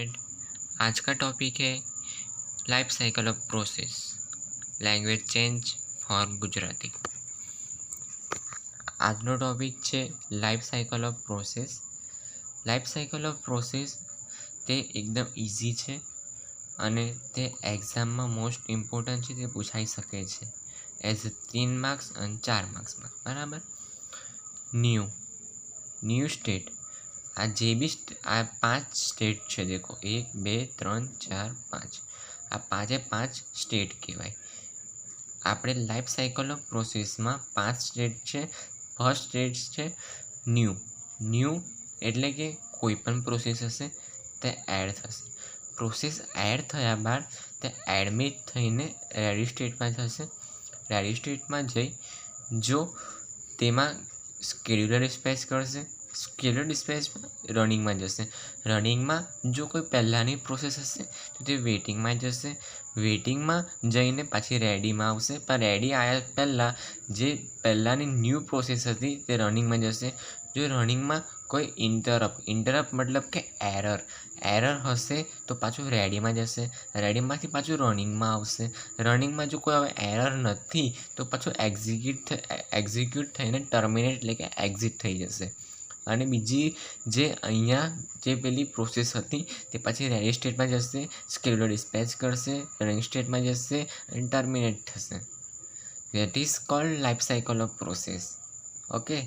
Student, आज का topic है life cycle of process, language change for Gujarati. આજનો ટોપિક છે life cycle off process. Life cycle off process તે એકદમ ઇઝી છે અને તે એક્ઝામમાં મોસ્ટ ઇમ્પોર્ટન્ટ છે, તે પૂછાઈ શકે છે એઝ 3 માર્ક્સ અને 4 માર્ક્સમાં, બરાબર। ન્યૂ સ્ટેટ, આ જે બી આ 5 સ્ટેટ છે, દેખો 1 2 3 4 5, આ 5 સ્ટેટ કહેવાય। આપણે લાઈફ સાયકલ ઓફ પ્રોસેસમાં 5 સ્ટેટ છે। ફર્સ્ટ સ્ટેટ છે ન્યૂ એટલે કે કોઈ પણ પ્રોસેસ હશે તે એડ થશે। પ્રોસેસ એડ થયા બાદ તે એડમિટ થઈને રેડી સ્ટેટમાં જશે। રેડી સ્ટેટમાં જઈ જો તેમાં સ્કેડ્યુલર ડિસ્પેચ કરશે, સ્કેડ્યુલર ડિસ્પેચમાં રનિંગમાં જશે। રનિંગમાં જો કોઈ પહેલાંની પ્રોસેસ હશે તો તે વેઇટિંગમાં જશે। વેઇટિંગમાં જઈને પાછી રેડીમાં આવશે, પણ રેડી આવ્યા પહેલાં જે પહેલાંની ન્યૂ પ્રોસેસ હતી તે રનિંગમાં જશે। જો રનિંગમાં કોઈ ઇન્ટરપ્ટ મતલબ કે એરર હશે તો પાછું રેડીમાં જશે। રેડીમાંથી પાછું રનિંગમાં આવશે। રનિંગમાં જો કોઈ હવે એરર નથી તો પાછું એક્ઝિક્યુટ થઈને ટર્મિનેટ એટલે કે એક્ઝિટ થઈ જશે। અને બીજી જે અહીંયા જે પેલી પ્રોસેસ હતી તે પછી રેડી સ્ટેટમાં જશે, સ્કેડ્યુલર ડિસ્પેચ કરશે, રનિંગ સ્ટેટમાં જશે અને ટર્મિનેટ થશે। That is called life cycle off process. Okay.